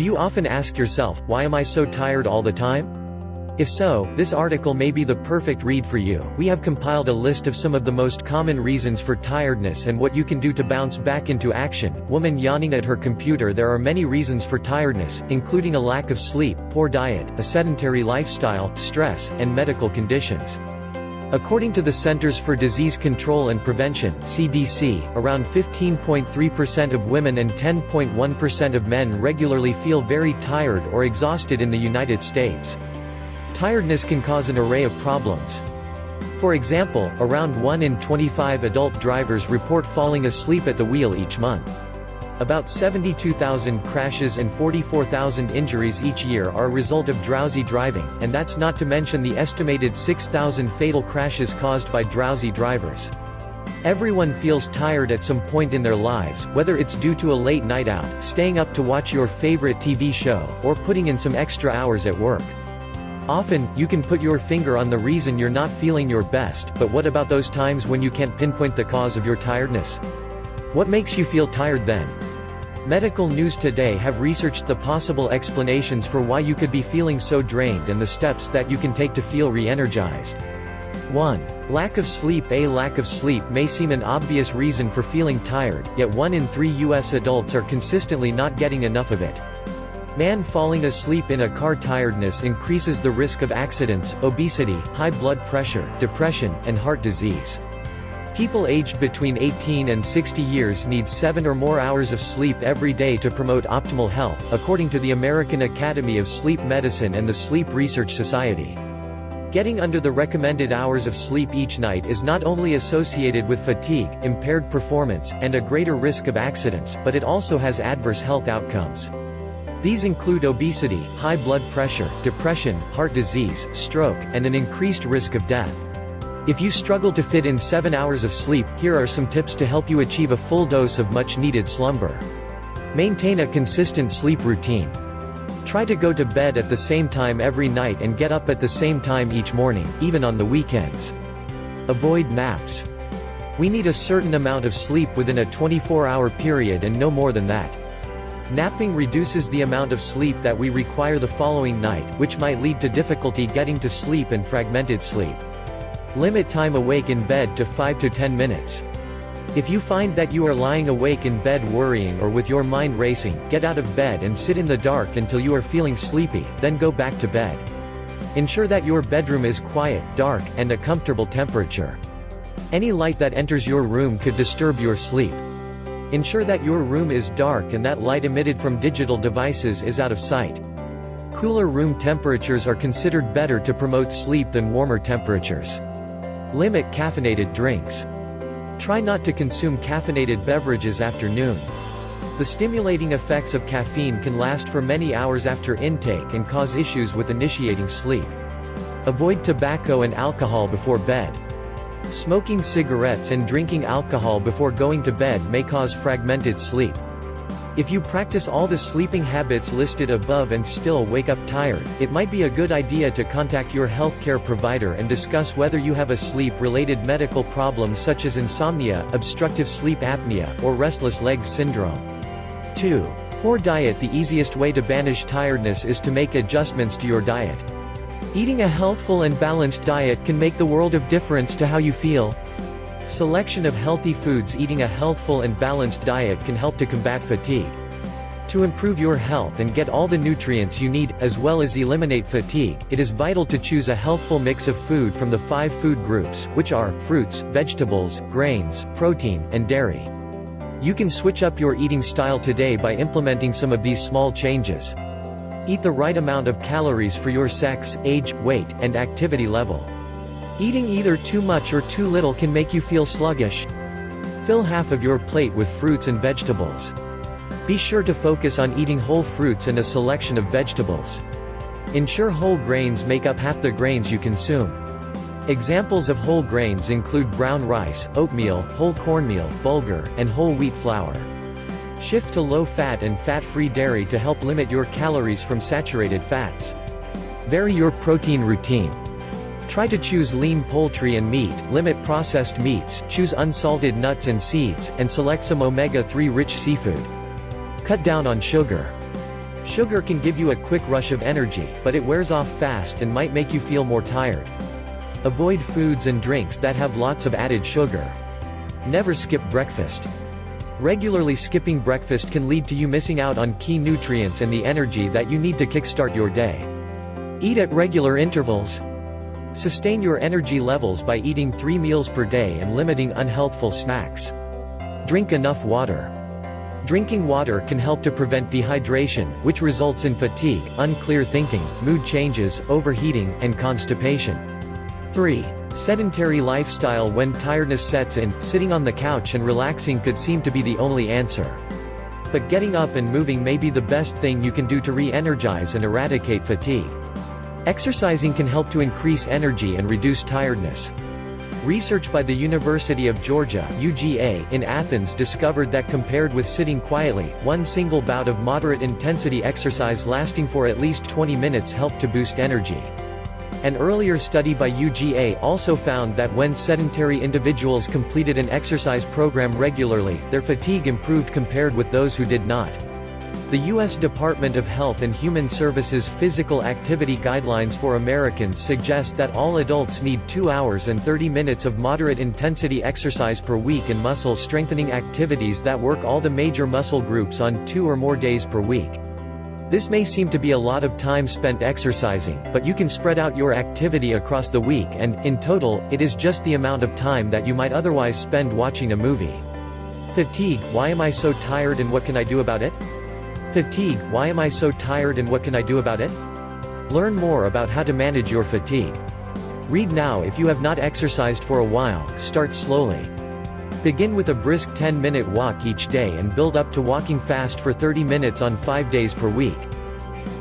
Do you often ask yourself, why am I so tired all the time? If so, this article may be the perfect read for you. We have compiled a list of some of the most common reasons for tiredness and what you can do to bounce back into action. Woman yawning at her computer. There are many reasons for tiredness, including a lack of sleep, poor diet, a sedentary lifestyle, stress, and medical conditions. According to the Centers for Disease Control and Prevention (CDC), around 15.3% of women and 10.1% of men regularly feel very tired or exhausted in the United States. Tiredness can cause an array of problems. For example, around 1 in 25 adult drivers report falling asleep at the wheel each month. About 72,000 crashes and 44,000 injuries each year are a result of drowsy driving, and that's not to mention the estimated 6,000 fatal crashes caused by drowsy drivers. Everyone feels tired at some point in their lives, whether it's due to a late night out, staying up to watch your favorite TV show, or putting in some extra hours at work. Often, you can put your finger on the reason you're not feeling your best, but what about those times when you can't pinpoint the cause of your tiredness? What makes you feel tired then? Medical News Today have researched the possible explanations for why you could be feeling so drained and the steps that you can take to feel re-energized. 1. Lack of sleep. A lack of sleep may seem an obvious reason for feeling tired, yet 1 in 3 U.S. adults are consistently not getting enough of it. Man falling asleep in a car. Tiredness increases the risk of accidents, obesity, high blood pressure, depression, and heart disease. People aged between 18 and 60 years need 7 or more hours of sleep every day to promote optimal health, according to the American Academy of Sleep Medicine and the Sleep Research Society. Getting under the recommended hours of sleep each night is not only associated with fatigue, impaired performance, and a greater risk of accidents, but it also has adverse health outcomes. These include obesity, high blood pressure, depression, heart disease, stroke, and an increased risk of death. If you struggle to fit in 7 hours of sleep, here are some tips to help you achieve a full dose of much-needed slumber. Maintain a consistent sleep routine. Try to go to bed at the same time every night and get up at the same time each morning, even on the weekends. Avoid naps. We need a certain amount of sleep within a 24-hour period and no more than that. Napping reduces the amount of sleep that we require the following night, which might lead to difficulty getting to sleep and fragmented sleep. Limit time awake in bed to 5 to 10 minutes. If you find that you are lying awake in bed worrying or with your mind racing, get out of bed and sit in the dark until you are feeling sleepy, then go back to bed. Ensure that your bedroom is quiet, dark, and a comfortable temperature. Any light that enters your room could disturb your sleep. Ensure that your room is dark and that light emitted from digital devices is out of sight. Cooler room temperatures are considered better to promote sleep than warmer temperatures. Limit caffeinated drinks. Try not to consume caffeinated beverages after noon. The stimulating effects of caffeine can last for many hours after intake and cause issues with initiating sleep. Avoid tobacco and alcohol before bed. Smoking cigarettes and drinking alcohol before going to bed may cause fragmented sleep. If you practice all the sleeping habits listed above and still wake up tired, it might be a good idea to contact your healthcare provider and discuss whether you have a sleep-related medical problem such as insomnia, obstructive sleep apnea, or restless legs syndrome. 2. Poor diet. The easiest way to banish tiredness is to make adjustments to your diet. Eating a healthful and balanced diet can make the world of difference to how you feel. Selection of healthy foods. Eating a healthful and balanced diet can help to combat fatigue. To improve your health and get all the nutrients you need, as well as eliminate fatigue, it is vital to choose a healthful mix of food from the 5 food groups, which are fruits, vegetables, grains, protein, and dairy. You can switch up your eating style today by implementing some of these small changes. Eat the right amount of calories for your sex, age, weight, and activity level. Eating either too much or too little can make you feel sluggish. Fill half of your plate with fruits and vegetables. Be sure to focus on eating whole fruits and a selection of vegetables. Ensure whole grains make up half the grains you consume. Examples of whole grains include brown rice, oatmeal, whole cornmeal, bulgur, and whole wheat flour. Shift to low-fat and fat-free dairy to help limit your calories from saturated fats. Vary your protein routine. Try to choose lean poultry and meat, limit processed meats, choose unsalted nuts and seeds, and select some omega-3 rich seafood. Cut down on sugar. Sugar can give you a quick rush of energy, but it wears off fast and might make you feel more tired. Avoid foods and drinks that have lots of added sugar. Never skip breakfast. Regularly skipping breakfast can lead to you missing out on key nutrients and the energy that you need to kickstart your day. Eat at regular intervals. Sustain your energy levels by eating 3 meals per day and limiting unhealthful snacks. Drink enough water. Drinking water can help to prevent dehydration, which results in fatigue, unclear thinking, mood changes, overheating, and constipation. 3. Sedentary lifestyle. When tiredness sets in, sitting on the couch and relaxing could seem to be the only answer. But getting up and moving may be the best thing you can do to re-energize and eradicate fatigue. Exercising can help to increase energy and reduce tiredness. Research by the University of Georgia (UGA) in Athens discovered that compared with sitting quietly, one single bout of moderate-intensity exercise lasting for at least 20 minutes helped to boost energy. An earlier study by UGA also found that when sedentary individuals completed an exercise program regularly, their fatigue improved compared with those who did not. The U.S. Department of Health and Human Services Physical Activity Guidelines for Americans suggest that all adults need 2 hours and 30 minutes of moderate-intensity exercise per week and muscle-strengthening activities that work all the major muscle groups on 2 or more days per week. This may seem to be a lot of time spent exercising, but you can spread out your activity across the week and, in total, it is just the amount of time that you might otherwise spend watching a movie. Fatigue. Why am I so tired and what can I do about it? Fatigue. Why am I so tired and what can I do about it? Learn more about how to manage your fatigue. Read now. If you have not exercised for a while, start slowly. Begin with a brisk 10-minute walk each day and build up to walking fast for 30 minutes on 5 days per week.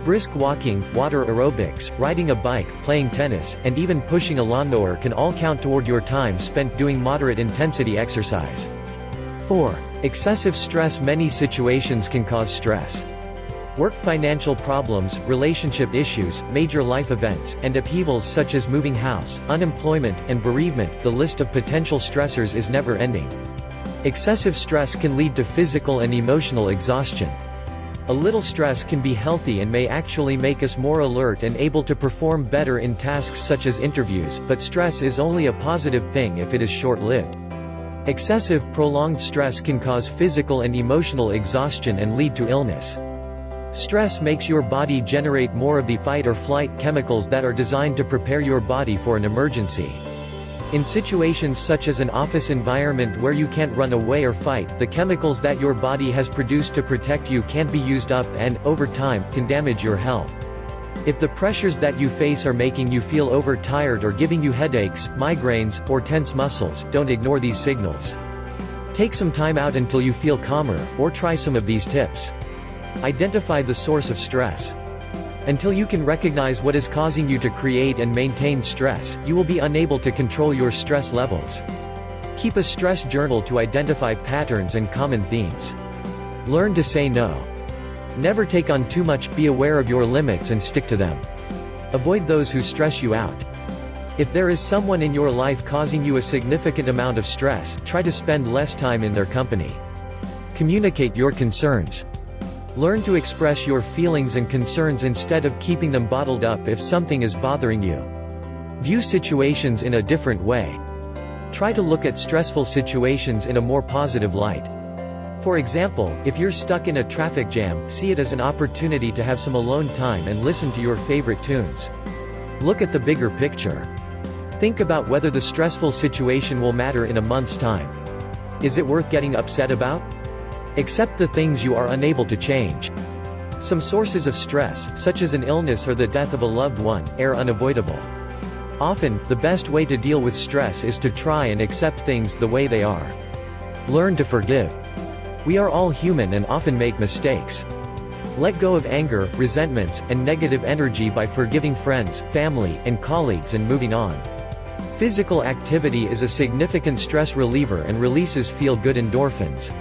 Brisk walking, water aerobics, riding a bike, playing tennis, and even pushing a lawnmower can all count toward your time spent doing moderate-intensity exercise. 4. Excessive stress. Many situations can cause stress. Work, financial problems, relationship issues, major life events, and upheavals such as moving house, unemployment, and bereavement. The list of potential stressors is never ending. Excessive stress can lead to physical and emotional exhaustion. A little stress can be healthy and may actually make us more alert and able to perform better in tasks such as interviews, but stress is only a positive thing if it is short-lived. Excessive, prolonged stress can cause physical and emotional exhaustion and lead to illness. Stress makes your body generate more of the fight-or-flight chemicals that are designed to prepare your body for an emergency. In situations such as an office environment where you can't run away or fight, the chemicals that your body has produced to protect you can't be used up and, over time, can damage your health. If the pressures that you face are making you feel overtired or giving you headaches, migraines, or tense muscles, don't ignore these signals. Take some time out until you feel calmer, or try some of these tips. Identify the source of stress. Until you can recognize what is causing you to create and maintain stress, you will be unable to control your stress levels. Keep a stress journal to identify patterns and common themes. Learn to say no. Never take on too much. Be aware of your limits and stick to them. Avoid those who stress you out. If there is someone in your life causing you a significant amount of stress, try to spend less time in their company. Communicate your concerns. Learn to express your feelings and concerns instead of keeping them bottled up if something is bothering you. View situations in a different way. Try to look at stressful situations in a more positive light. For example, if you're stuck in a traffic jam, see it as an opportunity to have some alone time and listen to your favorite tunes. Look at the bigger picture. Think about whether the stressful situation will matter in a month's time. Is it worth getting upset about? Accept the things you are unable to change. Some sources of stress, such as an illness or the death of a loved one, are unavoidable. Often, the best way to deal with stress is to try and accept things the way they are. Learn to forgive. We are all human and often make mistakes. Let go of anger, resentments, and negative energy by forgiving friends, family, and colleagues and moving on. Physical activity is a significant stress reliever and releases feel-good endorphins.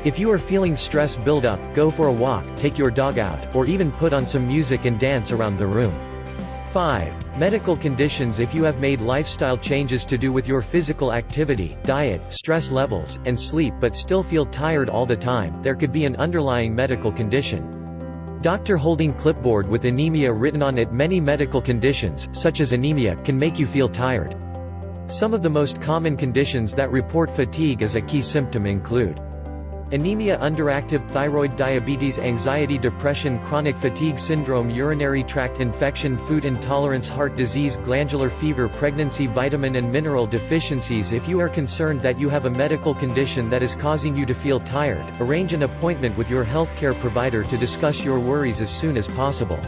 If you are feeling stress build up, go for a walk, take your dog out, or even put on some music and dance around the room. 5. Medical conditions. If you have made lifestyle changes to do with your physical activity, diet, stress levels, and sleep but still feel tired all the time, there could be an underlying medical condition. Doctor holding clipboard with anemia written on it. Many medical conditions, such as anemia, can make you feel tired. Some of the most common conditions that report fatigue as a key symptom include anemia, underactive thyroid, diabetes, anxiety, depression, chronic fatigue syndrome, urinary tract infection, food intolerance, heart disease, glandular fever, pregnancy, vitamin and mineral deficiencies. If you are concerned that you have a medical condition that is causing you to feel tired, arrange an appointment with your healthcare provider to discuss your worries as soon as possible.